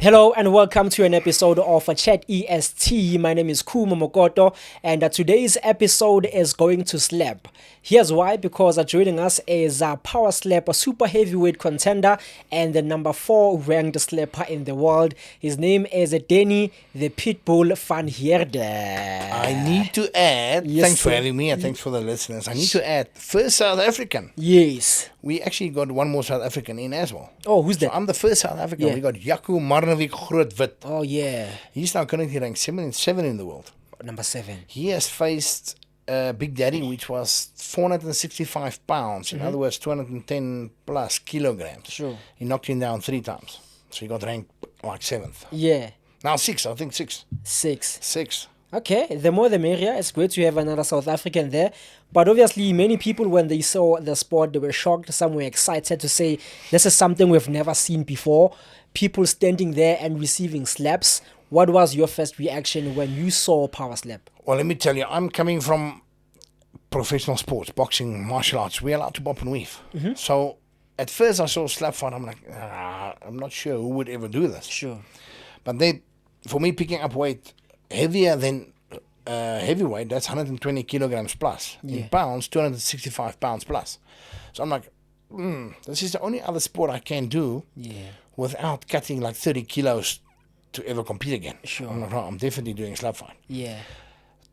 Hello and welcome to an episode of Chat E.S.T. My name is Khumo Mokoto and today's episode is going to slap. Here's why, because joining us is Powerslap Super Heavyweight contender and the number 4 ranked slapper in the world. His name is Danie, the Pitbull van Heerden. I need to add, Yes, thanks for sir. having me and thanks for the listeners. I need to add, first South African. Yes. We actually got one more South African in as well. Oh, who's So that? I'm the first South African. Yeah. We got Jaco Marnevik Grootwit. Oh, yeah. He's now currently ranked 7 in the world. Number 7. He has faced Big Daddy, which was 465 pounds. In other words, 210 plus kilograms. Sure. He knocked him down 3 times. So he got ranked like 7th. Yeah. Now 6, I think 6. 6. 6. Okay, the more the merrier. It's great to have another South African there. But obviously, many people, when they saw the sport, they were shocked. Some were excited to say, this is something we've never seen before. People standing there and receiving slaps. What was your first reaction when you saw Powerslap? Well, let me tell you, I'm coming from professional sports, boxing, martial arts. We're allowed to bop and weave. So at first I saw a slap fight. I'm like, I'm not sure who would ever do this. Sure. But then, for me, picking up weight heavier than heavyweight, that's 120 kilograms plus. In pounds, 265 pounds plus. So I'm like, this is the only other sport I can do without cutting like 30 kilos to ever compete again. Sure. I'm like, no, I'm definitely doing slap fight. Yeah.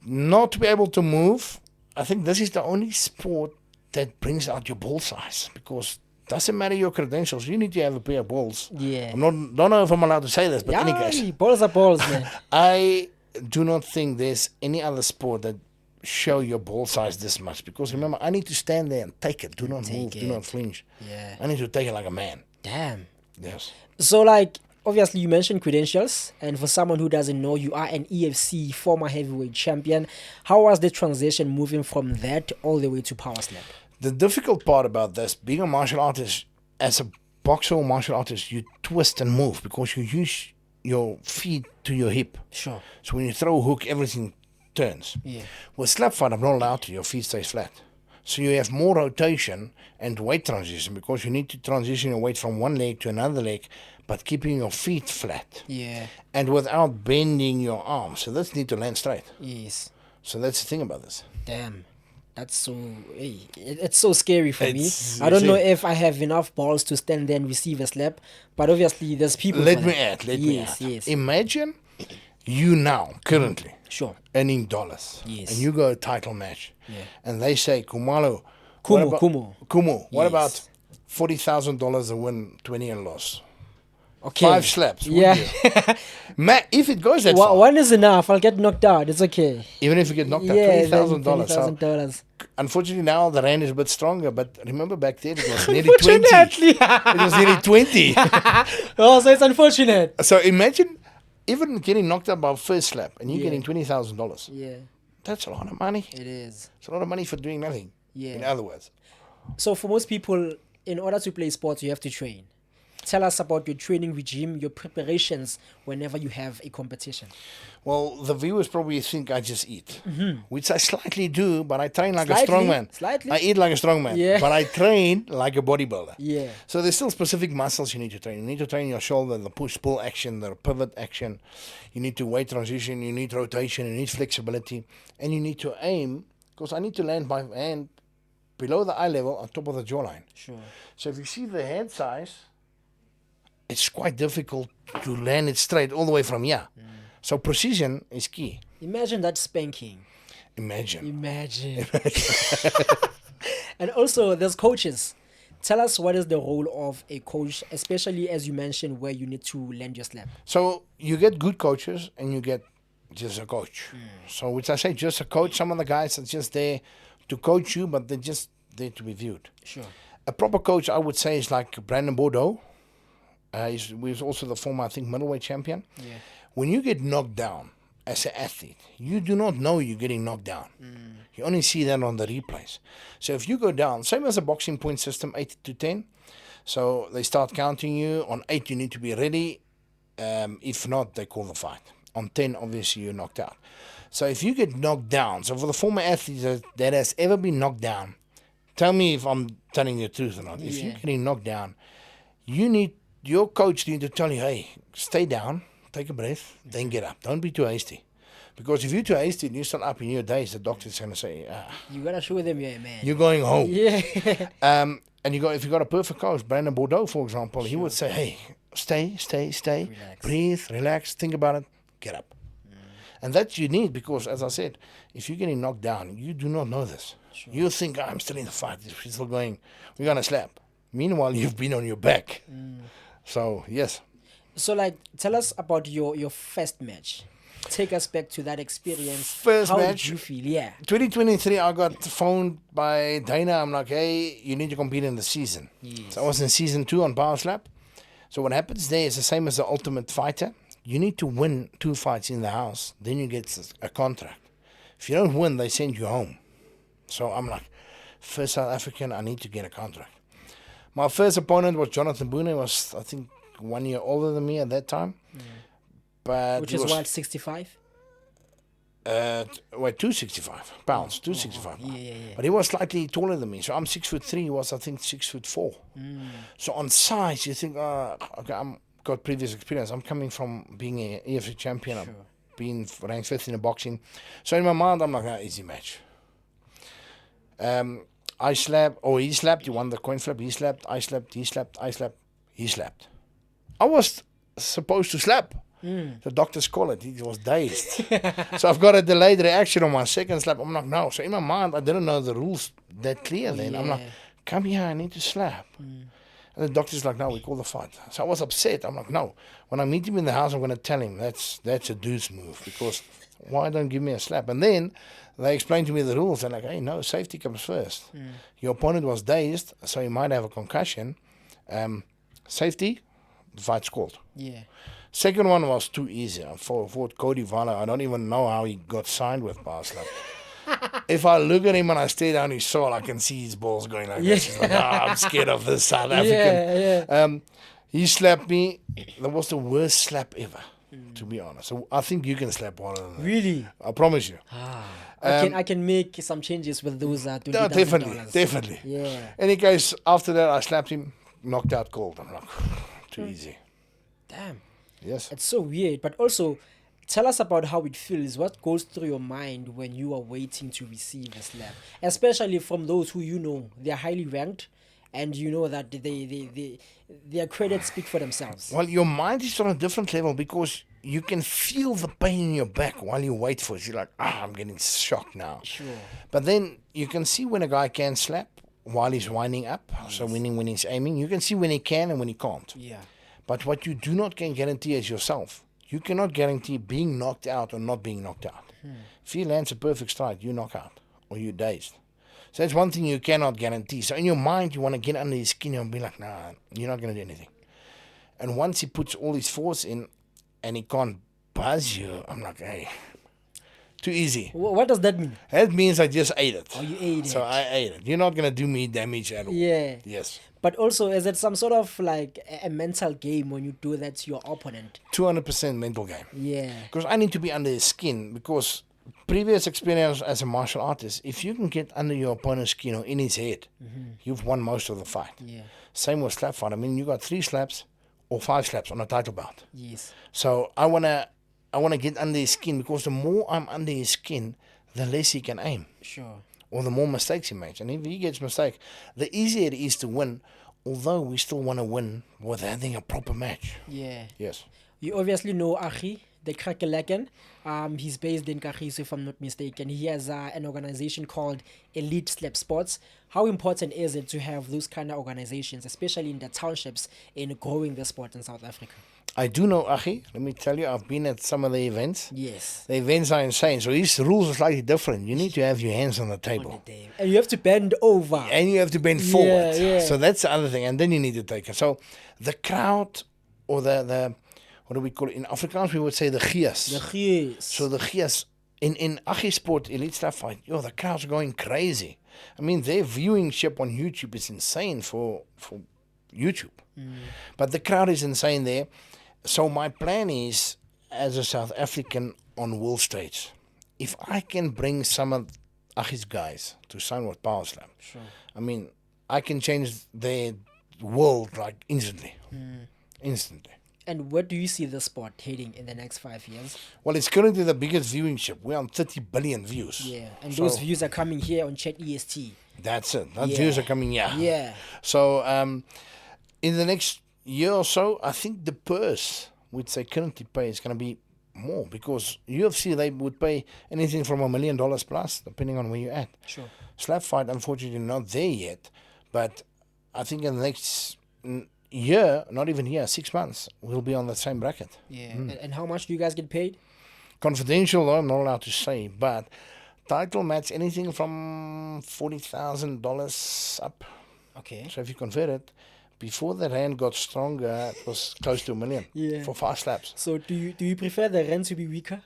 Not to be able to move, I think this is the only sport that brings out your ball size, because doesn't matter your credentials, you need to have a pair of balls. Yeah. Don't know if I'm allowed to say this, but in any case, balls are balls, man. I do not think there's any other sport that show your ball size this much, because remember, I need to stand there and take it. Do not move, do not flinch. Yeah. I need to take it like a man. Damn. Yes. So, like, obviously you mentioned credentials, and for someone who doesn't know, you are an EFC former heavyweight champion. How was the transition moving from that all the way to Powerslap? The difficult part about this, being a martial artist, as a boxer or martial artist, you twist and move because you use your feet to your hip. Sure. So when you throw a hook, everything turns. Yeah. With slap fight, I'm not allowed to. Your feet stays flat. So you have more rotation and weight transition, because you need to transition your weight from one leg to another leg, but keeping your feet flat. Yeah. And without bending your arms. So that's need to land straight. Yes. So that's the thing about this. Damn. That's so... Hey, it's so scary for me. It's- I don't you know see- if I have enough balls to stand there and receive a slap, but obviously there's people... Let for me that. add. Let me Yes, add. yes. Imagine you now, currently, Sure. earning dollars. Yes. And you go a title match. Yeah. And they say, Khumo, Khumo. what Yes. about $40,000 a win, 20 a loss? Okay. 5 slaps. would Yeah. you? If it goes that far, One is enough. I'll get knocked out. It's okay. even if you get knocked out, Yeah, $20,000. So, $20,000. unfortunately, now the rand is a bit stronger, but remember back then it was nearly 20. Unfortunately. It was nearly 20. Oh, so it's unfortunate. So imagine even getting knocked out by a first slap and you getting $20,000. Yeah, That's a lot of money. it is. It's a lot of money for doing nothing. Yeah. In other words. So for most people, in order to play sports, you have to train. Tell us about your training regime, your preparations whenever you have a competition. Well, the viewers probably think I just eat, which I slightly do, but I train like Slightly? a strongman. Slightly? I eat like a strongman, Yeah. but I train like a bodybuilder. Yeah. So there's still specific muscles you need to train. You need to train your shoulder, the push-pull action, the pivot action. You need to weight transition, you need rotation, you need flexibility, and you need to aim, because I need to land my hand below the eye level on top of the jawline. Sure. So if you see the hand size, it's quite difficult to land it straight all the way from here. So precision is key. Imagine that spanking. Imagine. Imagine. And also, there's coaches. Tell us, what is the role of a coach, especially as you mentioned, where you need to land your slap. So you get good coaches and you get just a coach. So which I say just a coach, some of the guys are just there to coach you, but they're just there to be viewed. Sure. A proper coach, I would say, is like Brandon Bordeaux. He's also the former, I think, middleweight champion. Yeah. When you get knocked down as an athlete, you do not know you're getting knocked down. You only see that on the replays. So if you go down, same as a boxing point system, 8 to 10. So they start counting you. On 8, you need to be ready. If not, they call the fight. On 10, obviously, you're knocked out. So if you get knocked down, so for the former athlete that has ever been knocked down, tell me if I'm telling you the truth or not. If you're getting knocked down, your coach needs to tell you, hey, stay down, take a breath, then get up. Don't be too hasty. Because if you're too hasty and you start up in your days, the doctor's going to say, You gotta show them you're a man. you're going home. Yeah. And if you got a perfect coach, Brandon Bordeaux, for example, he would say, hey, stay, Relax. breathe, relax, think about it, get up. And that you need because, as I said, if you're getting knocked down, you do not know this. Sure. You think, I'm still in the fight, we're still going, we're going to slap. Meanwhile, you've been on your back. So, yes. So, like, tell us about your first match. Take us back to that experience. First How match. did you feel? Yeah. 2023, I got phoned by Danie. I'm like, hey, you need to compete in the season. Yes. So I was in season 2 on Powerslap. So what happens there is the same as the Ultimate Fighter. You need to win 2 fights in the house. Then you get a contract. If you don't win, they send you home. So I'm like, first South African, I need to get a contract. My first opponent was Jonathan Boone. He was, I think, 1 year older than me at that time. But Which he is was, what, 65? 265 pounds, 265. Yeah. But he was slightly taller than me. So I'm 6'3", he was, I think, 6'4". So on size, you think, okay, I'm got previous experience. I'm coming from being an EFC champion. I've been ranked 5th in the boxing. So in my mind, I'm like, easy match. I slapped, or he slapped, he won the coin flip, he slapped, I slapped, he slapped, I slapped, he slapped. I was supposed to slap. The doctors call it. He was dazed. So I've got a delayed reaction on my second slap. I'm like, no. So in my mind, I didn't know the rules that clear then. I'm like, come here, I need to slap. And the doctor's like, no, we call the fight. So I was upset. I'm like, no. When I meet him in the house, I'm going to tell him that's a dude's move. Because why don't give me a slap? And then they explained to me the rules. They're like, hey, no, safety comes first. Your opponent was dazed, so he might have a concussion. Safety, the fight's called. Yeah. Second one was too easy. I fought Cody Valla. I don't even know how he got signed with Powerslap. If I look at him and I stare down his soul, I can see his balls going like this. He's like, I'm scared of this South African. Yeah. He slapped me. That was the worst slap ever, to be honest. So I think you can slap one of them. Really? I promise you. I can make some changes with those No, $20,000. definitely. Yeah. Any case, after that, I slapped him, knocked out cold. I'm like, too easy. Damn. Yes. It's so weird. But also, tell us about how it feels. What goes through your mind when you are waiting to receive a slap? Especially from those who you know, they're highly ranked. And you know that their credits speak for themselves. Well, your mind is on a different level because you can feel the pain in your back while you wait for it. You're like, I'm getting shocked now. Sure. But then you can see when a guy can slap while he's winding up. So when he's aiming, you can see when he can and when he can't. Yeah. But what you do not can guarantee is yourself. You cannot guarantee being knocked out or not being knocked out. If he lands a perfect strike, you knock out or you're dazed. So that's one thing you cannot guarantee. So in your mind, you want to get under his skin and be like, nah, you're not going to do anything. And once he puts all his force in and he can't buzz you, I'm like, hey, too easy. What does that mean? That means I just ate it. Oh, you ate So it. I ate it. You're not going to do me damage at all. Yeah. Yes. But also, is it some sort of like a mental game when you do that to your opponent? 200% mental game. Yeah. Because I need to be under his skin. Because previous experience as a martial artist, if you can get under your opponent's skin or in his head, you've won most of the fight. Yeah. Same with slap fight. I mean, you got 3 slaps or 5 slaps on a title bout. Yes. So I wanna get under his skin because the more I'm under his skin, the less he can aim. Sure. Or the more mistakes he makes. And if he gets mistakes, the easier it is to win, although we still want to win with having a proper match. Yeah. Yes. You obviously know Achi, the Krakelaken. He's based in Kagiso, if I'm not mistaken. He has an organization called Elite Slap Sports. How important is it to have those kind of organizations, especially in the townships, in growing the sport in South Africa? I do know Achi. Let me tell you, I've been at some of the events. Yes. The events are insane. So his rules are slightly different. You need to have your hands on the table. And you have to bend over. And you have to bend forward. Yeah. So that's the other thing. And then you need to take it. So the crowd or the what do we call it? In Afrikaans, we would say the gies. The gies. So the gies. In Achi Sport, Elite Slap Fight, the crowds are going crazy. I mean, their viewingship on YouTube is insane for YouTube. But the crowd is insane there. So my plan is, as a South African on world stage, if I can bring some of Achi's guys to sign with Powerslap, Sure. I mean, I can change their world like instantly. Instantly. And where do you see the sport heading in the next 5 years? Well, it's currently the biggest viewership. We're on 30 billion views. Yeah, and So those views are coming here on Chat E.S.T. that's it. That Yeah. views are coming here. Yeah. So in the next year or so, I think the purse which they currently pay is going to be more, because UFC, they would pay anything from $1 million plus, depending on where you're at. Sure. Slap fight, unfortunately, not there yet, but I think in the next year, not even here, 6 months, we'll be on the same bracket. Yeah. And how much do you guys get paid? Confidential, though, I'm not allowed to say, but title match, anything from $40,000 up. Okay. So if you convert it, before the rand got stronger, it was close to $1 million Yeah. for 5 slaps. So do you prefer the rand to be weaker?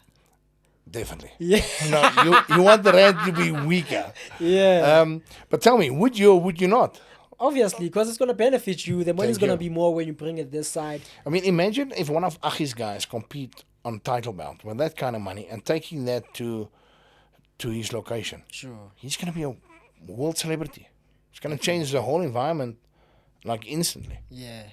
Definitely. Yeah. No, you want the rand to be weaker. Yeah. But tell me, would you or would you not? Obviously, because it's going to benefit you. The money's Thank going to you. be more when you bring it this side. I mean, imagine if one of Achi's guys compete on title belt with that kind of money and taking that to his location. Sure. He's going to be a world celebrity. It's going to change the whole environment like instantly. Yeah.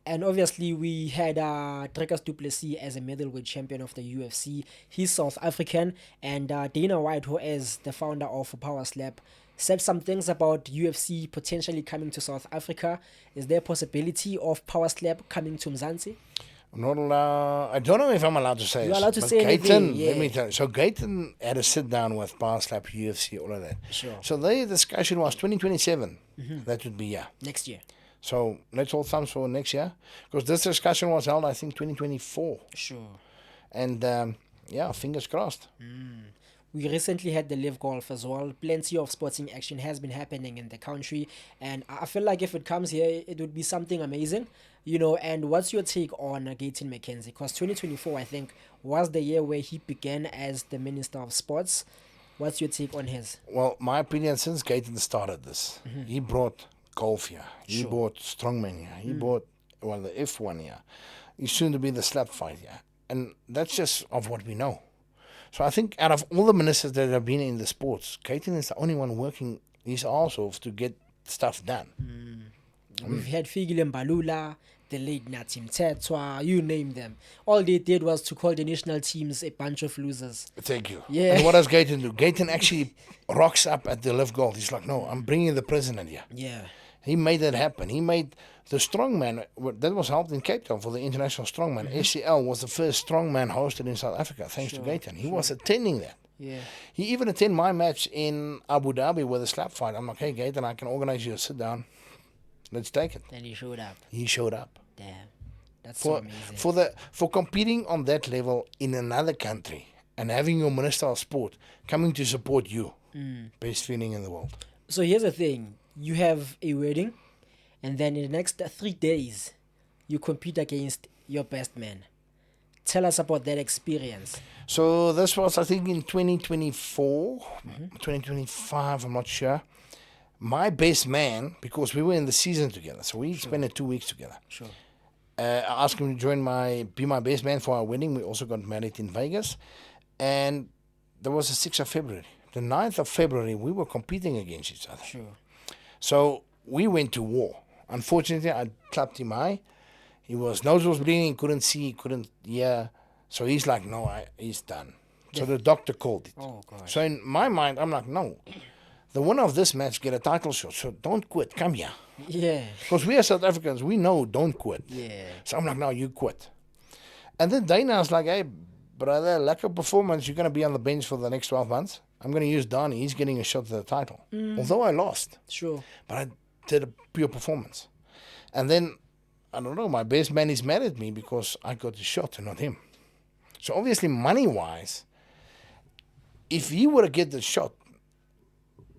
And obviously, we had Dricus du Plessis as a middleweight champion of the UFC. He's South African. And Dana White, who is the founder of Powerslap, said some things about UFC potentially coming to South Africa. Is there a possibility of Powerslap coming to Mzansi? I'm not allowed. I don't know if I'm allowed to say You're this, allowed to but say anything, Gaten, yeah. let me tell you. So Gaten had a sit down with Powerslap, UFC, all of that. Sure. So their discussion was 2027. That would be Next year. So let's hold thumbs for next year, because this discussion was held, I think, 2024. Sure. And fingers crossed. We recently had the Live Golf as well. Plenty of sporting action has been happening in the country. And I feel like if it comes here, it would be something amazing. You know, and what's your take on Gayton McKenzie? Because 2024, I think, was the year where he began as the Minister of Sports. What's your take on his? Well, my opinion, since Gaten started this, he brought golf here. He Sure. brought strongman here. He brought, well, the F1 here. He's soon to be the slap fight here. And that's just of what we know. So I think out of all the ministers that have been in the sports, Gaten is the only one working his arse off to get stuff done. We've had Figile Mbalula, the late Natim Tetwa, you name them. All they did was to call the national teams a bunch of losers. Thank you. Yeah. And what does Gaten do? Gaten actually rocks up at the Live Gold. He's like, no, I'm bringing the president here. Yeah. He made that happen. He made the strongman, that was held in Cape Town for the International Strongman. SCL was the first strongman hosted in South Africa, thanks to Gaten. He was attending that. Yeah. He even attended my match in Abu Dhabi with a slap fight. I'm like, hey, Gaten, I can organize you a sit down. Let's take it. And he showed up. He showed up. Damn. That's so For amazing. for competing on that level in another country and having your Minister of Sport coming to support you, best feeling in the world. So here's the thing. You have a wedding, and then in the next 3 days, you compete against your best man. Tell us about that experience. So this was, I think, in 2024, 2025, I'm not sure. My best man, because we were in the season together, so we spent 2 weeks together. Sure. I asked him to be my best man for our wedding. We also got married in Vegas. And that was the 6th of February. The 9th of February, we were competing against each other. Sure. So we went to war. Unfortunately, I clapped him eye. His nose was bleeding, couldn't see, couldn't hear. So he's like, no, he's done. So the doctor called it. Oh, gosh. So in my mind, I'm like, no. The winner of this match get a title shot. So don't quit. Come here. Yeah. Because we as South Africans, we know don't quit. Yeah. So I'm like, no, you quit. And then Dana's like, hey, brother, lack of performance, you're going to be on the bench for the next 12 months. I'm going to use Danie. He's getting a shot at the title. Although I lost. Sure. But I did a pure performance. And then, I don't know, my best man is mad at me because I got the shot and not him. So obviously, money-wise, if he were to get the shot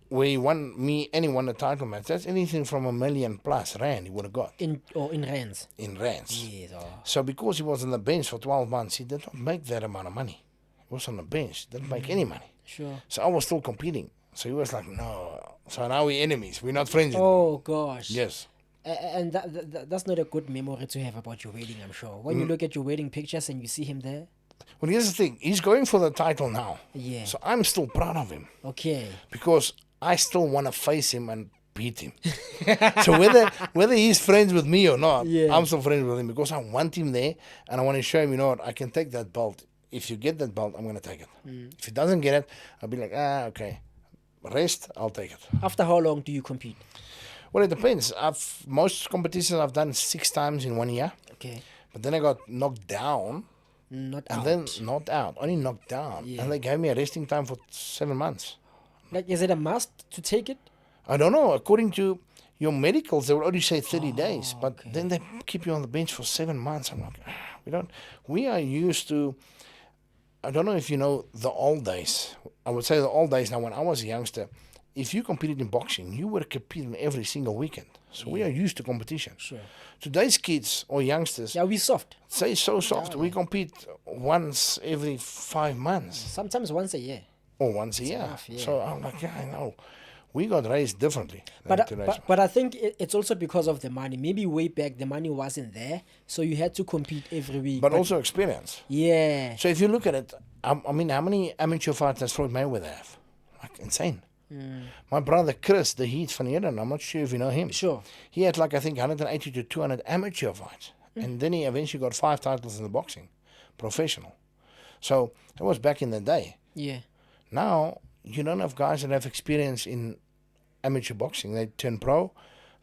where he won the title match, that's anything from $1 million plus rand he would have got. In rands. In rands. Yes. Oh. So because he was on the bench for 12 months, he did not make that amount of money. He was on the bench, didn't make any money. Sure. So I was still competing. So he was like, no. So now we're enemies. We're not friends anymore. Oh, gosh. Yes. And that's not a good memory to have about your wedding, I'm sure. When you look at your wedding pictures and you see him there. Well, here's the thing. He's going for the title now. Yeah. So I'm still proud of him Okay. because I still want to face him and beat him. So whether he's friends with me or not, Yeah. I'm still friends with him because I want him there and I want to show him, you know what, I can take that belt. If you get that belt, I'm going to take it. If he doesn't get it, I'll be like, okay. Rest, I'll take it. After how long do you compete? Well, it depends. Most competitions I've done 6 times in 1 year. Okay. But then I got knocked down. Not And out. then not out, only knocked down. Yeah. And they gave me a resting time for 7 months. Like, is it a must to take it? I don't know. According to your medicals, they would only say 30 days. But then they keep you on the bench for 7 months. I'm like, we are used to, I don't know if you know the old days. I would say the old days now when I was a youngster, if you competed in boxing, you were competing every single weekend. So we are used to competition. Sure. Today's kids or youngsters, Yeah, we soft. say so soft. We compete once every 5 months. Sometimes once a year. Or once a year. enough, yeah. So I'm like, I know. We got raised differently. than today's one. But I think it's also because of the money. Maybe way back the money wasn't there, so you had to compete every week. But also experience. yeah, So if you look at it, I mean, how many amateur fights does Floyd Mayweather have? Like, insane. My brother Chris, the Heat van Heerden, I'm not sure if you know him. sure. He had like, I think, 180 to 200 amateur fights. And then he eventually got 5 titles in the boxing, professional. So that was back in the day. Yeah, Now, you don't have guys that have experience in amateur boxing. They turn pro,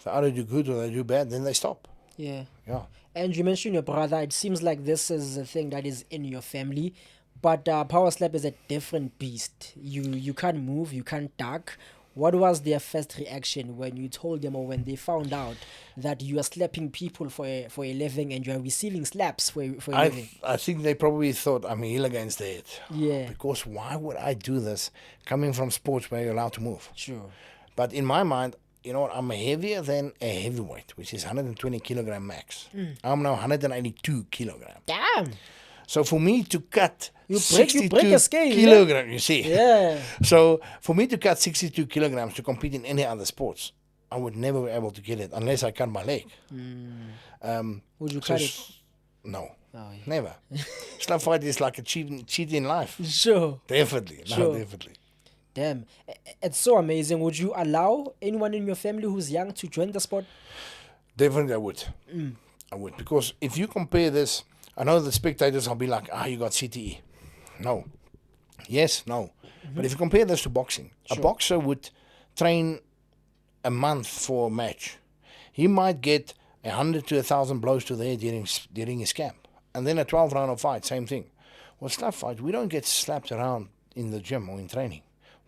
they either do good or they do bad, then they stop. yeah. Yeah. And you mentioned your brother. It seems like this is a thing that is in your family. But Powerslap is a different beast. You can't move, you can't duck. What was their first reaction when you told them or when they found out that you are slapping people for a living and you are receiving slaps for a living? I think they probably thought I'm a heel against the head. Yeah, Because why would I do this coming from sports where you're allowed to move? sure. But in my mind, you know what, I'm heavier than a heavyweight, which is 120 kilogram max. I'm now 182 kilogram. Damn. So for me to cut You 62 break a scale, yeah? kilogram, you see. Yeah. So for me to cut 62 kilograms to compete in any other sports, I would never be able to get it unless I cut my leg. Would you So cut it? No, Oh, yeah. never. Slap fight is like a cheat in life. Sure. Definitely, no, Sure. definitely. Damn. It's so amazing. Would you allow anyone in your family who's young to join the sport? Definitely, I would. I would, because if you compare this, I know the spectators will be like, you got CTE. No. Yes, no. But if you compare this to boxing, a boxer would train a month for a match. He might get 100 to 1,000 blows to the head during his camp. And then a 12 round of fight, same thing. Well, slap fight, we don't get slapped around in the gym or in training.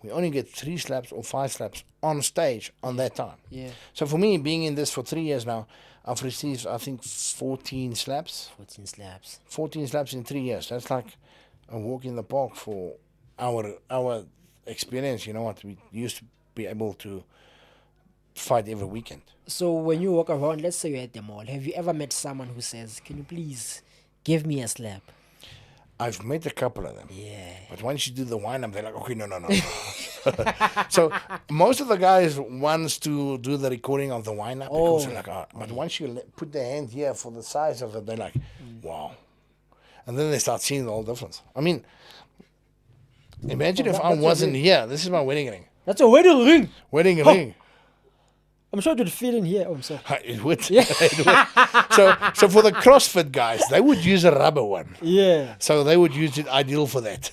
We only get 3 slaps or 5 slaps on stage on that time. Yeah. So for me, being in this for 3 years now, I've received, I think, 14 slaps. 14 slaps. 14 slaps in 3 years. That's like a walk in the park for our experience. You know what? We used to be able to fight every weekend. So when you walk around, let's say you're at the mall, have you ever met someone who says, "Can you please give me a slap"? I've met a couple of them. Yeah. But once you do the wind up, they're like, okay, no. So most of the guys wants to do the recording of the wind up because they're like, but once you put their hand here for the size of it, they're like, wow. And then they start seeing the whole difference. I mean, imagine if I wasn't here. This is my wedding ring. That's a wedding ring. Wedding ring. I'm sure it would fit in here. Oh, I'm sorry. It would. Yeah. It would. So for the CrossFit guys, they would use a rubber one. Yeah. So they would use it ideal for that.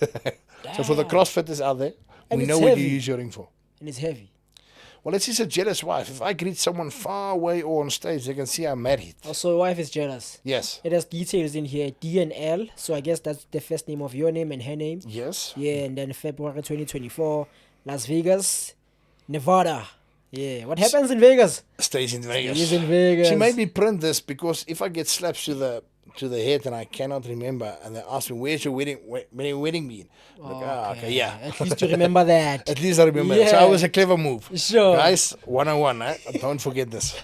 So for the CrossFitters out there, And we it's know what heavy. you use your ring for. And it's heavy. Well, it's just a jealous wife. If I greet someone far away or on stage, they can see I'm married. Also, your wife is jealous. Yes. It has details in here, D and L. So I guess that's the first name of your name and her name. Yes. Yeah, and then February 2024, Las Vegas, Nevada. Yeah, what happens in Vegas? Stays in Vegas. Stays in Vegas. She made me print this because if I get slaps to the head and I cannot remember, and they ask me, where's your wedding bean? I'm like, okay, yeah. At least you remember that. At least I remember that. So Yeah. it was a clever move. Sure. Guys, 101, don't forget this.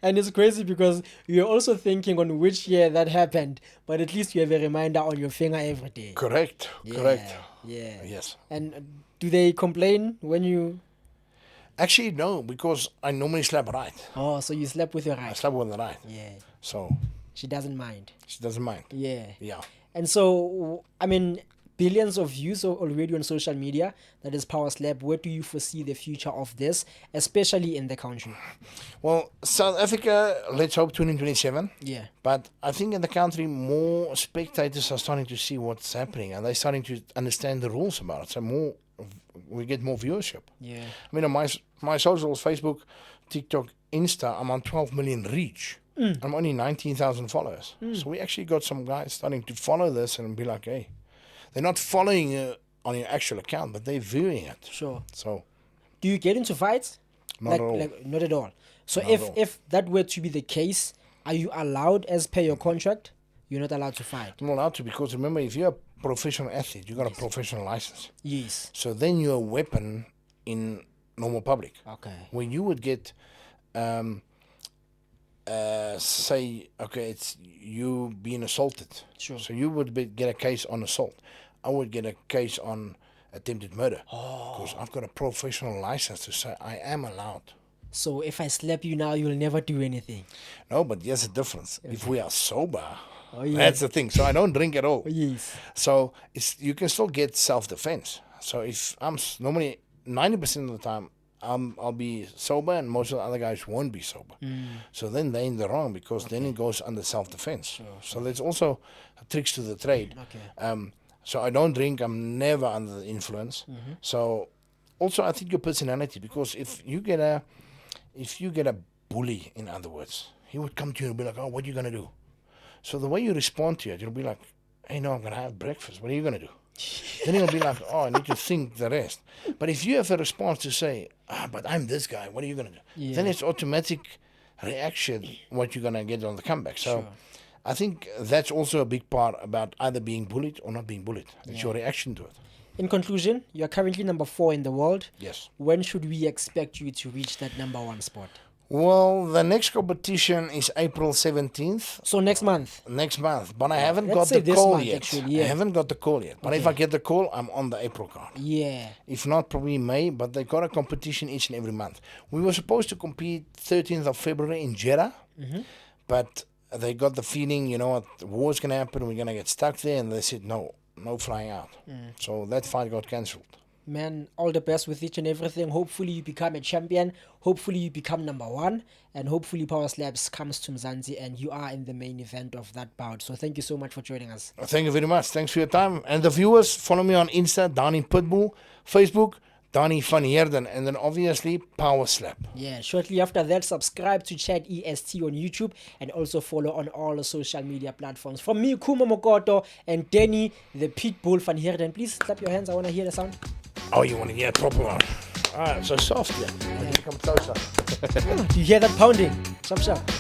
And it's crazy because you're also thinking on which year that happened, but at least you have a reminder on your finger every day. Correct. Correct. Yeah. Yes. And do they complain when you... Actually, no, because I normally slap right. Oh, so you slept with your I right. slap with the right. Yeah. So She doesn't mind. she doesn't mind. Yeah. Yeah. And so, I mean, billions of views already on social media. That is Powerslap. Where do you foresee the future of this, especially in the country? Well, South Africa, let's hope 2027. Yeah. But I think in the country, more spectators are starting to see what's happening, and they're starting to understand the rules about it. So we get more viewership. Yeah. I mean, on my socials, Facebook, TikTok, Insta, I'm on 12 million reach. I'm only 19,000 followers. So we actually got some guys starting to follow this and be like, hey, they're not following you on your actual account, but they're viewing it. Sure. So do you get into fights? Not at all. Not at all. So Not at all. if that were to be the case, are you allowed, as per your contract, you're not allowed to fight? I'm not allowed to, because remember, if you're a professional athlete, you got a professional license. Yes. So then you're a weapon in normal public. Okay. When you would get, say, okay, it's you being assaulted. Sure. So you would get a case on assault. I would get a case on attempted murder. Because I've got a professional license to say I am allowed. So if I slap you now, you'll never do anything. No, but there's a difference. If we are sober, yeah. that's the thing. So I don't drink at all. Yes. So you can still get self-defense. So if I'm normally 90% of the time, I'll be sober, and most of the other guys won't be sober. So then they're in the wrong, because then it goes under self-defense. So there's also tricks to the trade. Okay. So I don't drink. I'm never under the influence. So also I think your personality, because if you get a bully, in other words, he would come to you and be like, oh, what are you going to do? So the way you respond to it, you'll be like, hey, no, I'm going to have breakfast. What are you going to do? Then he'll be like, oh, I need to think the rest. But if you have a response to say, but I'm this guy, what are you going to do? Yeah. Then it's automatic reaction, what you're going to get on the comeback. So I think that's also a big part about either being bullied or not being bullied. It's your reaction to it. In conclusion, you're currently number 4 in the world. Yes. When should we expect you to reach that number 1 spot? Well, the next competition is April 17th. So next month? Next month. But I haven't Let's got say the this call month, yet. actually, yeah. I haven't got the call yet. But if I get the call, I'm on the April card. Yeah. If not, probably May. But they got a competition each and every month. We were supposed to compete 13th of February in Jeddah. But they got the feeling, you know what, the war's going to happen. We're going to get stuck there. And they said, no flying out. So that fight got cancelled. Man, all the best with each and everything. Hopefully you become a champion. Hopefully you become number 1. And hopefully Powerslaps comes to Mzansi and you are in the main event of that bout. So thank you so much for joining us. Thank you very much. Thanks for your time. And the viewers, follow me on Insta, Danie Pitbull, Facebook, Danie van Heerden, and then obviously Powerslap. Yeah, shortly after that, subscribe to Chat E.S.T on YouTube and also follow on all the social media platforms. From me, Khumo Mokoto, and Danie, the Pitbull van Heerden. Please clap your hands. I want to hear the sound. Oh, you want to hear a proper one? Alright, so soft, yeah. Come closer. Do you hear that pounding? Sharp, sharp.